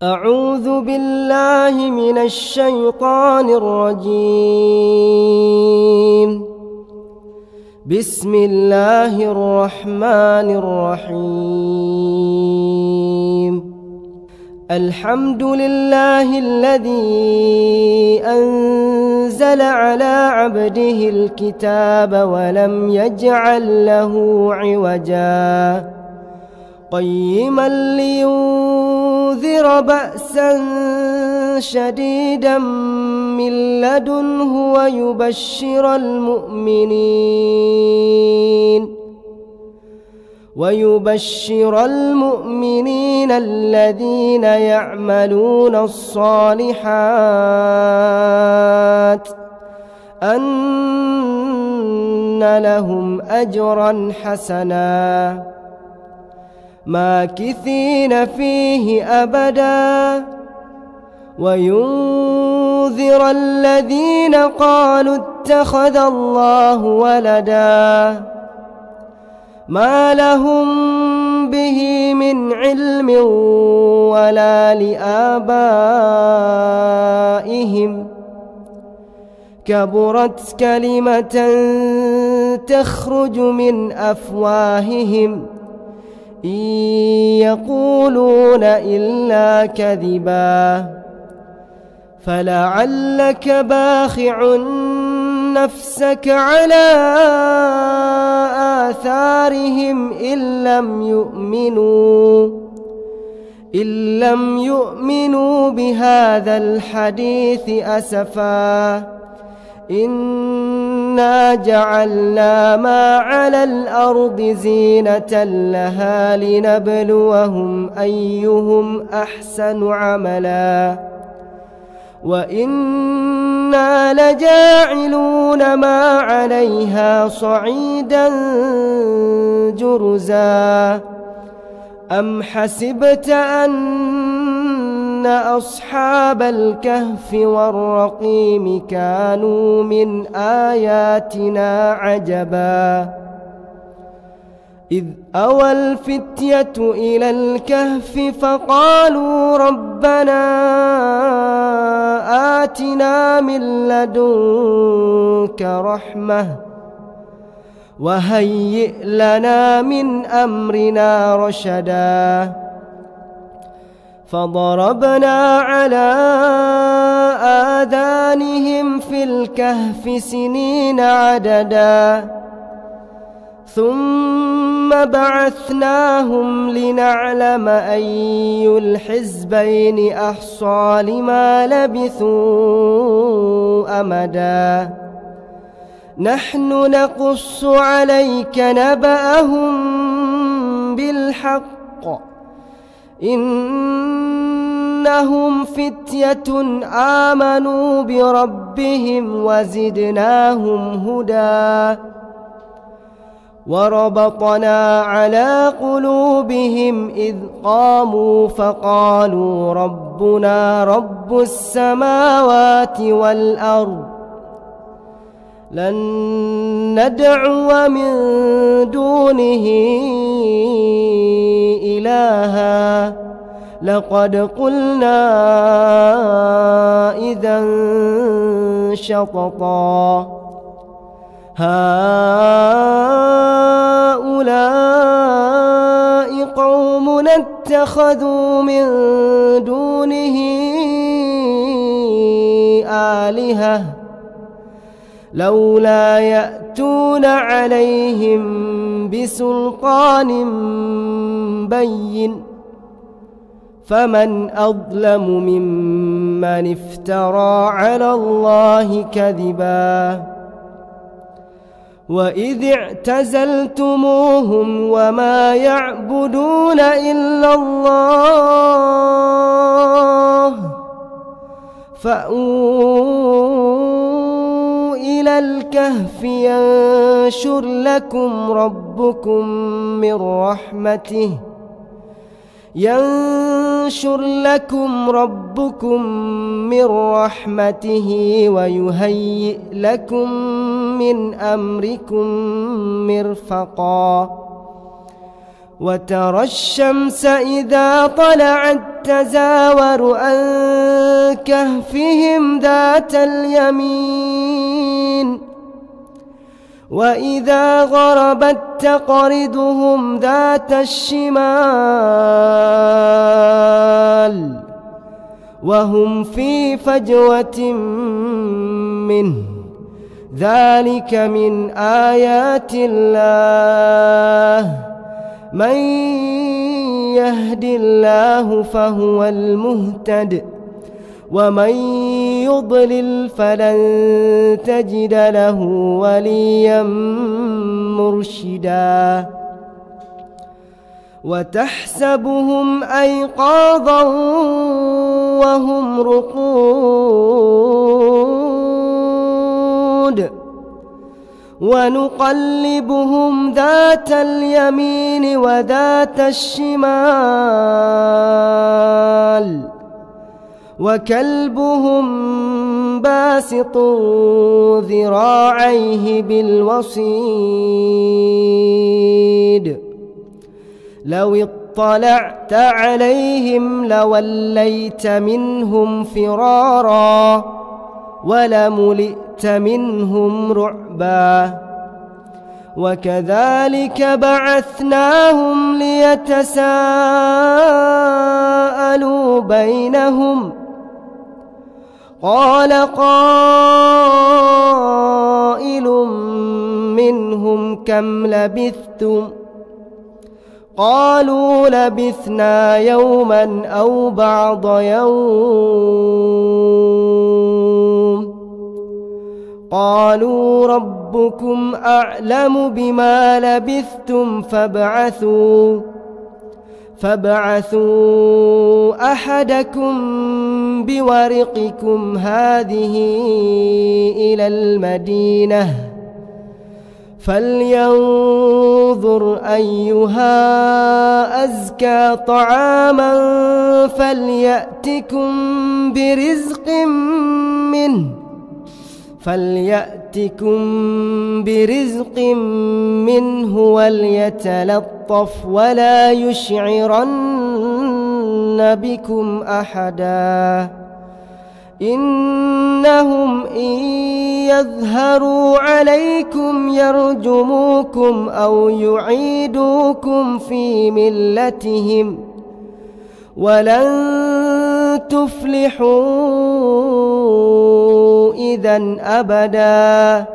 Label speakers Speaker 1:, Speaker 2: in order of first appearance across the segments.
Speaker 1: أعوذ بالله من الشيطان الرجيم. بسم الله الرحمن الرحيم. الحمد لله الذي أنزل على عبده الكتاب ولم يجعل له عوجا قيما لينذر بأسا شديدا من لدنه ويبشر المؤمنين الذين يعملون الصالحات أن لهم أجرا حسنا ماكثين فيه أبدا وينذر الذين قالوا اتخذ الله ولدا ما لهم به من علم ولا لآبائهم كبرت كلمة تخرج من أفواههم إن يقولون إلا كذبا فلعلك باخع نفسك على آثارهم إن لم يؤمنوا بهذا الحديث أسفا إنا جعلنا ما على الأرض زينة لها لنبلوهم أيهم أحسن عملا وإنا لجاعلون ما عليها صعيدا جرزا أم حسبت أن أصحاب الكهف والرقيم كانوا من آياتنا عجبا إذ أوى الفتية إلى الكهف فقالوا ربنا آتنا من لدنك رحمة وهيئ لنا من أمرنا رشدا فضربنا على آذانهم في الكهف سنين عددا ثم بعثناهم لنعلم أي الحزبين أحصى لما لبثوا أمدا نحن نقص عليك نبأهم بالحق إنهم فتية آمنوا بربهم وزدناهم هدى وربطنا على قلوبهم إذ قاموا فقالوا ربنا رب السماوات والأرض لن ندعو من دونه إلها لقد قلنا إذا شططا هؤلاء قوم اتخذوا من دونه آلهة لولا يأتون عليهم بسلطان بين فمن أظلم ممن افترى على الله كذبا وإذ اعتزلتموهم وما يعبدون إلا الله فأووا إلى الكهف ينشر لكم ربكم من رحمته ويهيئ لكم من أمركم مرفقا وترى الشمس إذا طلعت تزاور عن كهفهم ذات اليمين وإذا غربت تقرضهم ذات الشمال وهم في فجوة منه ذلك من آيات الله من يهد الله فهو المهتد ومن يضلل فلن تجد له وليا مرشدا وتحسبهم أيقاظا وهم رقود ونقلبهم ذات اليمين وذات الشمال وكلبهم باسط ذراعيه بالوصيد لو اطلعت عليهم لوليت منهم فرارا ولملئت منهم رعبا وكذلك بعثناهم ليتساءلوا بينهم قال قائل منهم كم لبثتم قالوا لبثنا يوما أو بعض يوم قالوا ربكم أعلم بما لبثتم فابعثوا أحدكم بورقكم هذه إلى المدينة فلينظر أيها أزكى طعاما فليأتكم برزق منه وليتلطف ولا يشعرن بكم أحدا إنهم إن يظهروا عليكم يرجموكم أو يعيدوكم في ملتهم ولن تفلحوا إذا أبدا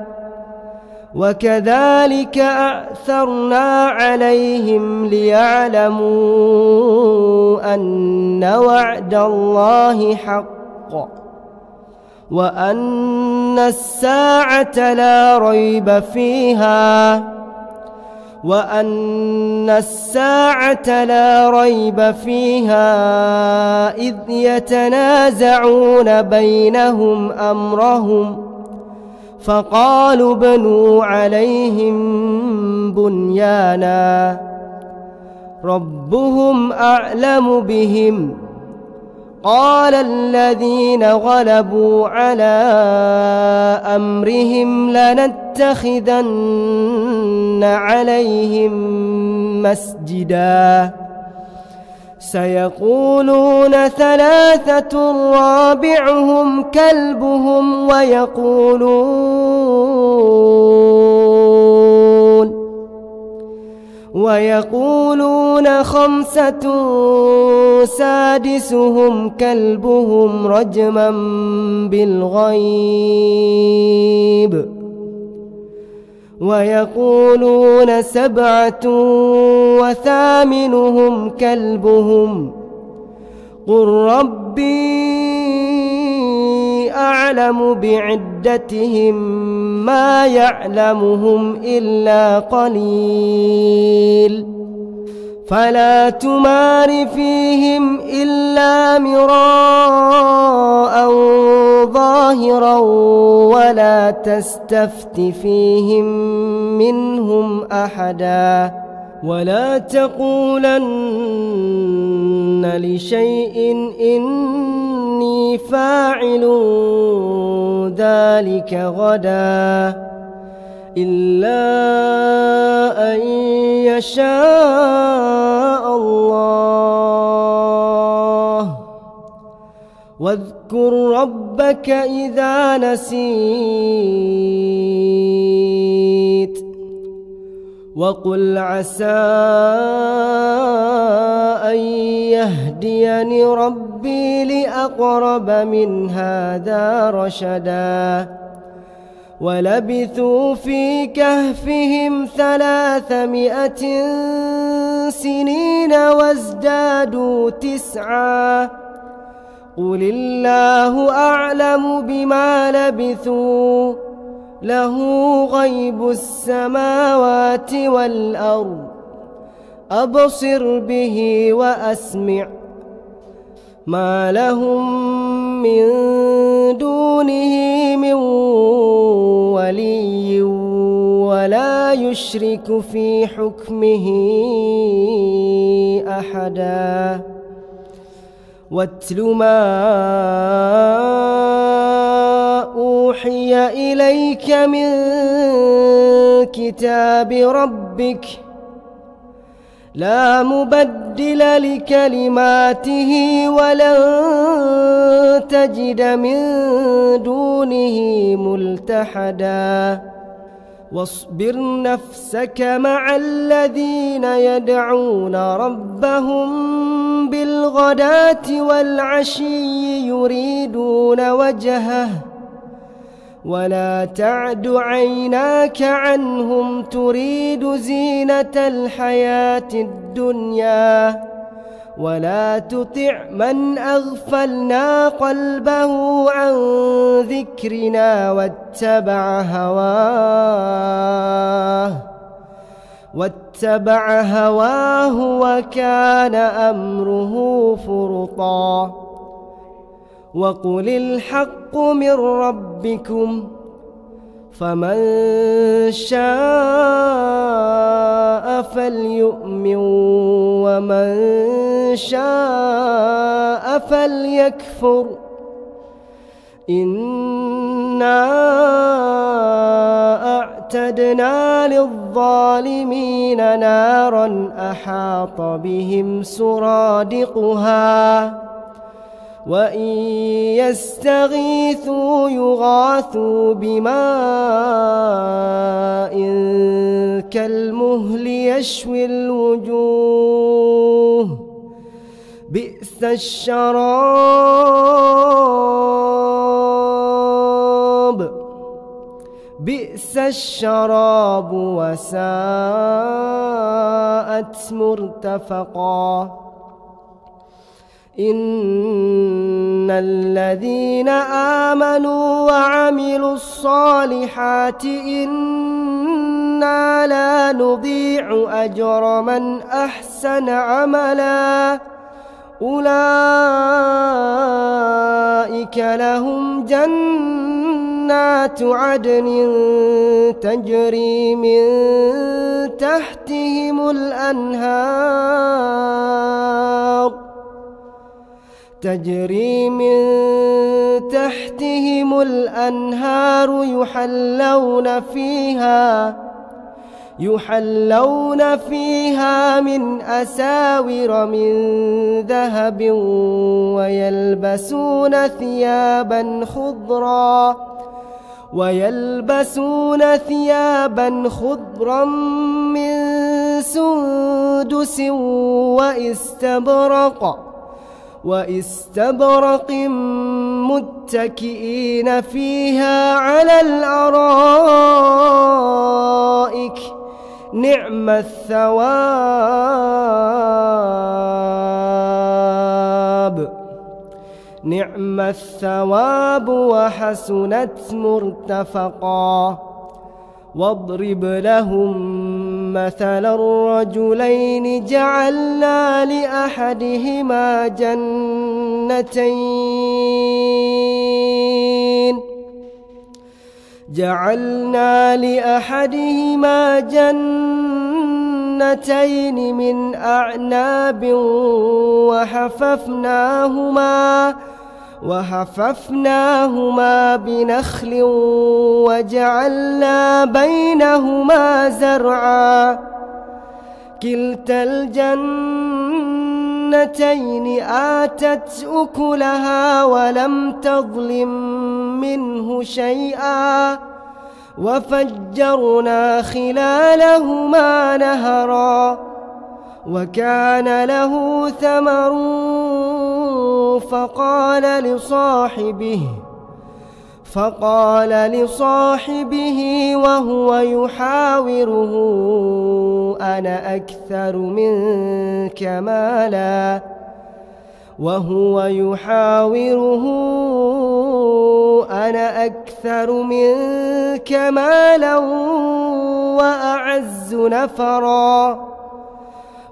Speaker 1: وكذلك أعثرنا عليهم ليعلموا أن وعد الله حق وأن الساعة لا ريب فيها إذ يتنازعون بينهم أمرهم فقالوا ابنوا عليهم بنيانا ربهم أعلم بهم قال الذين غلبوا على أمرهم لنتخذن عليهم مسجدا سيقولون ثلاثة رابعهم كلبهم ويقولون خمسة سادسهم كلبهم رجما بالغيب ويقولون سبعة وثامنهم كلبهم قل ربي أعلم بعدتهم ما يعلمهم إلا قليل فلا تمار فيهم إلا مراء ظاهرا ولا تستفت فيهم منهم أحدا ولا تقولن لشيء إني فاعل ذلك غدا إلا أن يشاء الله. واذكر ربك إذا نسيت وقل عسى أن يهديني ربي لأقرب من هذا رشدا. ولبثوا في كهفهم 300 سنين وازدادوا 9. قل الله أعلم بما لبثوا له غيب السماوات والأرض أبصر به وأسمع ما لهم من دونه من ولي ولا يشرك في حكمه أحدا. واتل ما أوحي إليك من كتاب ربك لا مبدل لكلماته ولن تجد من دونه ملتحدا. واصبر نفسك مع الذين يدعون ربهم بالغداة والعشي يريدون وجهه ولا تعد عيناك عنهم تريد زينة الحياة الدنيا ولا تطع من أغفلنا قلبه عن ذكرنا واتبع هواه وكان أمره فرطا. وقل الحق من ربكم فمن شاء فليؤمن ومن شاء فليكفر. إنا أعتدنا للظالمين نارا أحاط بهم سرادقها وإن يستغيثوا يغاثوا بماء كالمهل يشوي الوجوه بئس الشراب وساءت مرتفقا. إن الذين آمنوا وعملوا الصالحات إنا لا نضيع أجر من أحسن عملا أولئك لهم جنات عدن تجري من تحتهم الأنهار يحلون فيها من أساور من ذهب ويلبسون ثيابا خضرا من سندس واستبرق متكئين فيها على الأرائك نعم الثواب وحسنت مرتفقا. واضرب لهم مثلا الرجلين جعلنا لأحدهما جنتين من أعناب وحففناهما بنخل وجعلنا بينهما زرعا كلتا الجنتين آتت أكلها ولم تظلم منه شيئا وفجرنا خلالهما نهرا وكان له ثمر فقال لصاحبه وهو يحاوره أنا أكثر منك مالا وأعز نفرا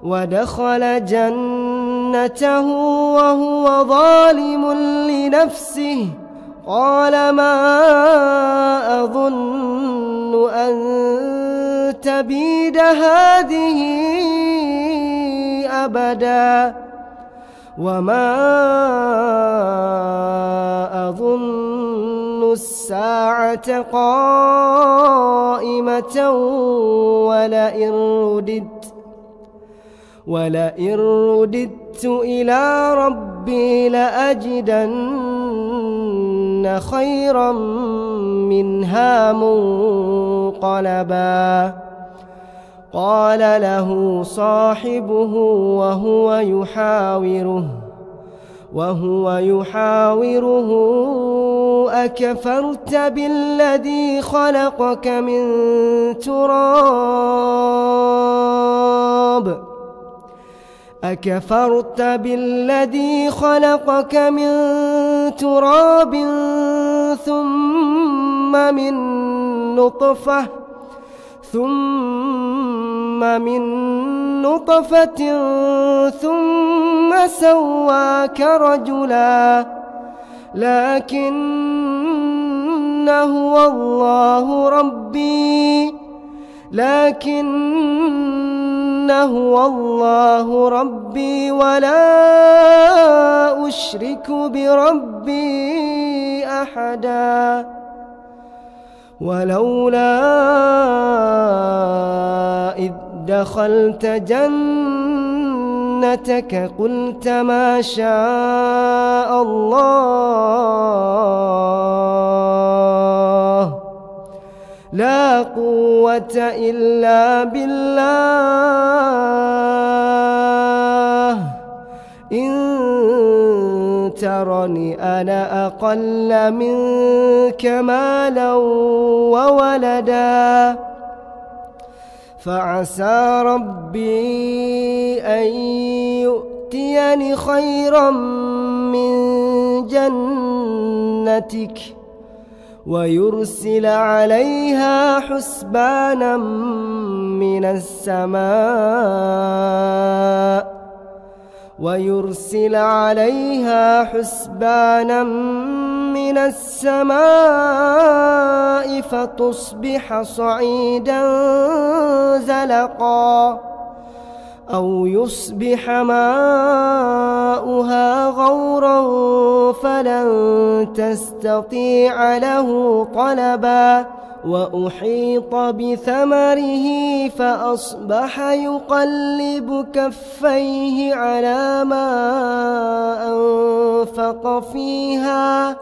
Speaker 1: ودخل جنته وهو ظالم لنفسه قال ما أظن أن تبيد هذه أبدا وما أظن الساعة قائمة ولئن رددت إلى ربي لأجدن خيرا منها منقلبا قال له صاحبه وهو يحاوره أكفرت بالذي خلقك من تراب ثم من نطفة ثم سواك رجلا لكن هو الله ربي ولا أشرك بربي أحدا ولولا إذ دخلت جنتك قلت ما شاء الله لا قوة إلا بالله إن ترني أنا أقل منك مالا وولدا فعسى ربي أن يؤتيني خيرا من جنتك ويرسل عليها حسبانا من السماء فتصبح صعيدا زلقا أو يصبح ماؤها غورا فلن تستطيع له طلبا وأحيط بثمره فأصبح يقلب كفيه على ما أنفق فيها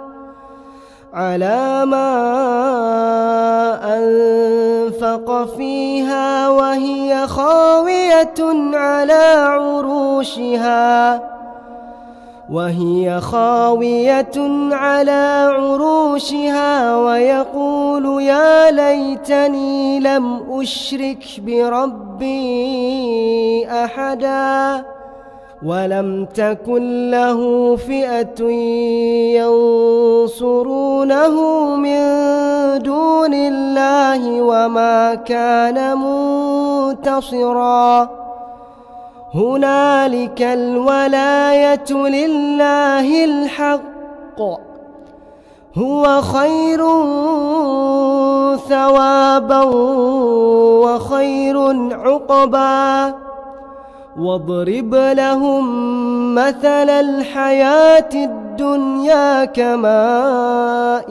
Speaker 1: وهي خاوية على عروشها ويقول يا ليتني لم أشرك بربي أحدا ولم تكن له فئة ينصرونه من دون الله وما كان منتصرا هنالك الولاية لله الحق هو خير ثوابا وخير عقبا واضرب لهم مثل الحياة الدنيا الدنيا كماء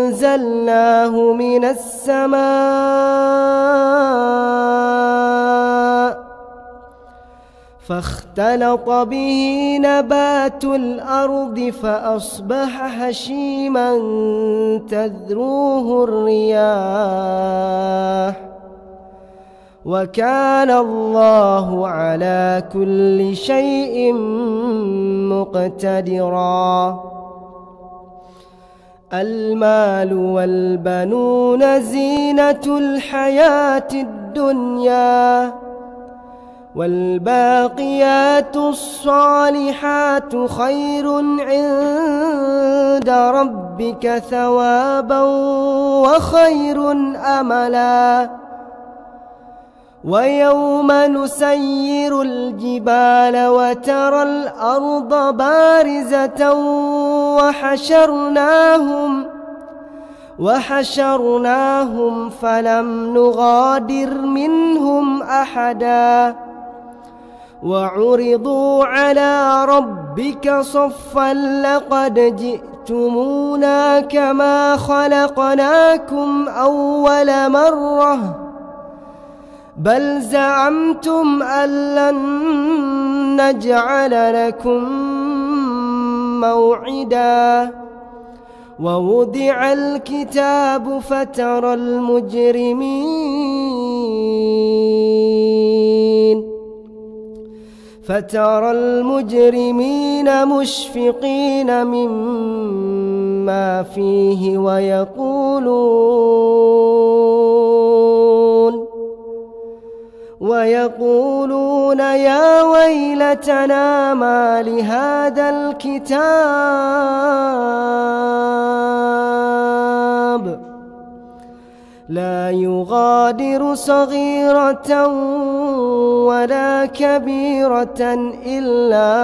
Speaker 1: أنزلناه من السماء فاختلط به نبات الأرض فأصبح هشيما تذروه الرياح وكان الله على كل شيء مقتدرا. المال والبنون زينة الحياة الدنيا والباقيات الصالحات خير عند ربك ثوابا وخير أملا. ويوم نسير الجبال وترى الأرض بارزة وحشرناهم فلم نغادر منهم أحدا وعرضوا على ربك صفا لقد جئتمونا كما خلقناكم أول مرة بل زعمتم أن لن نجعل لكم موعدا. ووضع الكتاب فترى المجرمين مشفقين مما فيه ويقولون يا ويلتنا ما لهذا الكتاب لا يغادر صغيرة ولا كبيرة إلا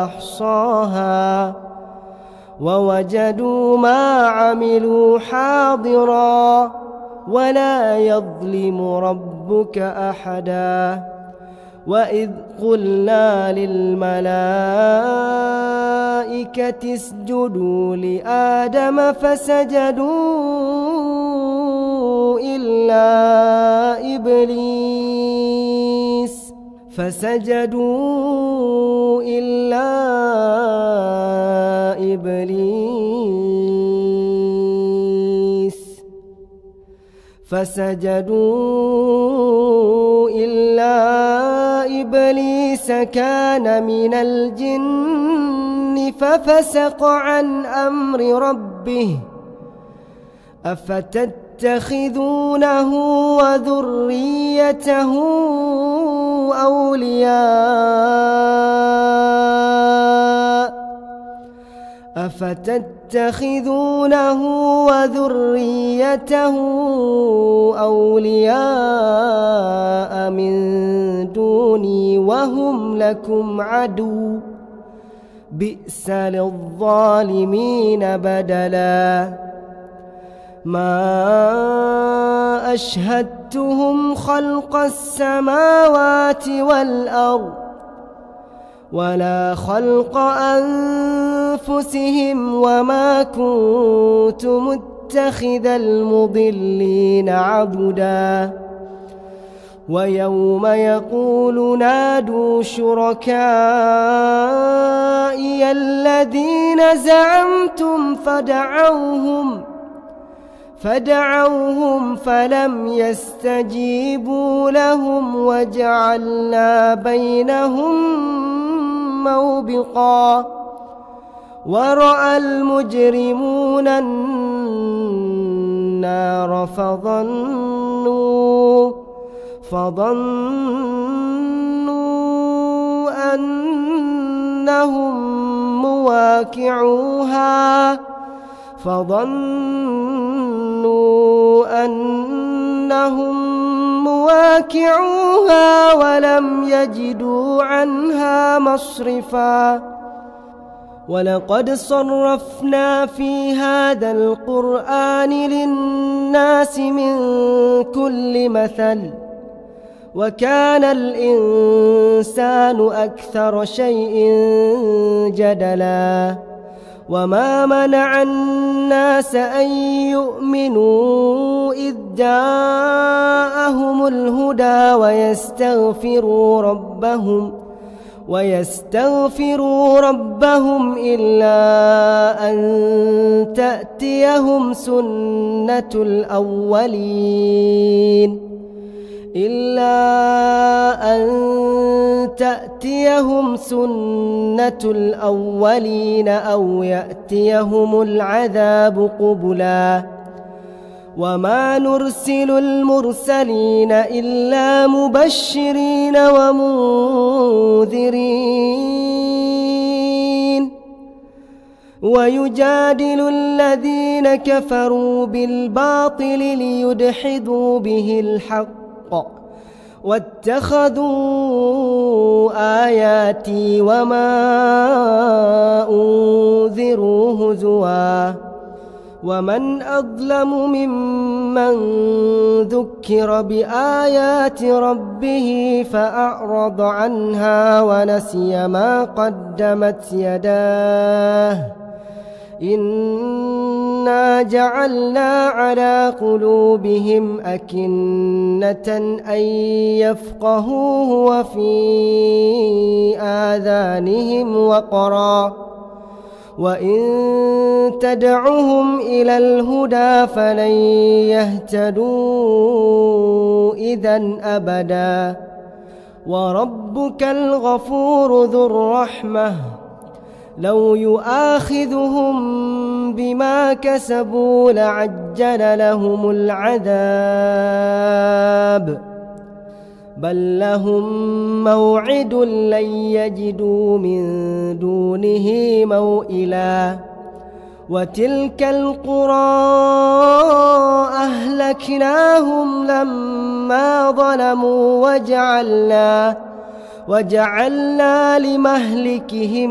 Speaker 1: أحصاها ووجدوا ما عملوا حاضرا ولا يظلم ربك أحدا. وإذ قلنا للملائكة اسجدوا لآدم فسجدوا إلا إبليس كان من الجن ففسق عن أمر ربه أفتتخذونه وذريته أولياء من دوني وهم لكم عدو بئس للظالمين بدلا. ما أشهدتهم خلق السماوات والأرض ولا خلق أنفسهم وما كنت متخذ المضلين عضدا. ويوم يقول نادوا شركائي الذين زعمتم فدعوهم فلم يستجيبوا لهم وجعلنا بينهم موبقا. ورأى المجرمون النار فظنوا أنهم مواقعوها ولم يجدوا عنها مصرفا. ولقد صرفنا في هذا القرآن للناس الناس من كل مثل وكان الإنسان أكثر شيء جدلا وما منع الناس أن يؤمنوا إذ جاءهم الهدى ويستغفروا ربهم إلا أن تأتيهم سنة الأولين أو يأتيهم العذاب قبلا وما نرسل المرسلين إلا مبشرين ومنذرين ويجادل الذين كفروا بالباطل ليدحضوا به الحق واتخذوا آياتي وما أنذروا هزوا ومن أظلم ممن ذكر بآيات ربه فأعرض عنها ونسي ما قدمت يداه إنا جعلنا على قلوبهم أكنة أن يفقهوه وفي آذانهم وقرا وإن تدعهم إلى الهدى فلن يهتدوا إذا أبدا وربك الغفور ذو الرحمة لو يؤاخذهم بما كسبوا لعجل لهم العذاب بل لهم موعد لن يجدوا من دونه موئلا وتلك القرى أهلكناهم لما ظلموا وجعلنا لمهلكهم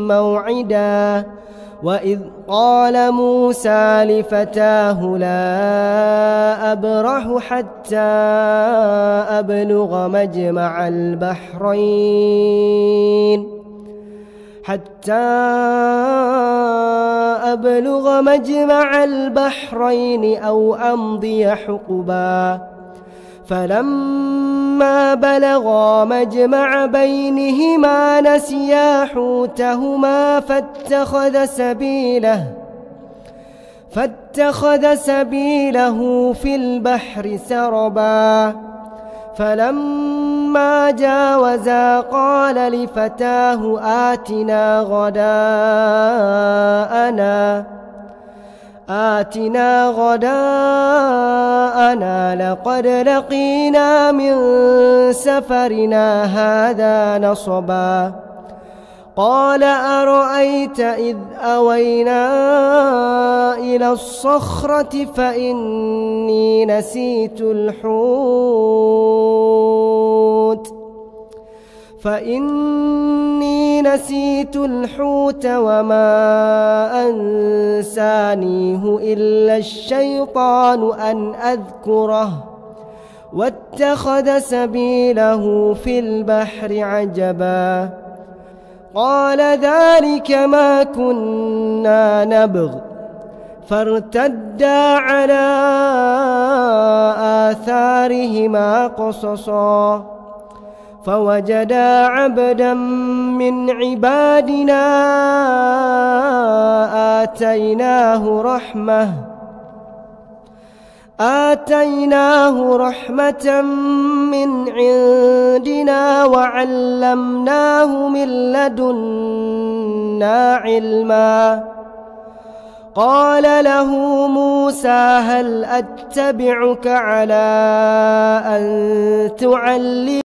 Speaker 1: موعدا وإذ قال موسى لفتاه لا أبرح حتى أبلغ مجمع البحرين أو أمضي حقبا فلما بلغا مجمع بينهما نسيا حوتهما فاتخذ سبيله في البحر سربا فلما جاوزا قال لفتاه آتنا غداءنا لقد لقينا من سفرنا هذا نصبا قال أرأيت إذ أوينا إلى الصخرة فإني نسيت الحوت وما أنسانيه إلا الشيطان أن أذكره واتخذ سبيله في البحر عجبا قال ذلك ما كنا نبغ فارتدا على آثارهما قصصا فوجدا عبدا من عبادنا آتيناه رحمة من عندنا وعلمناه من لدنا علما قال له موسى هل أتبعك على أن تعلم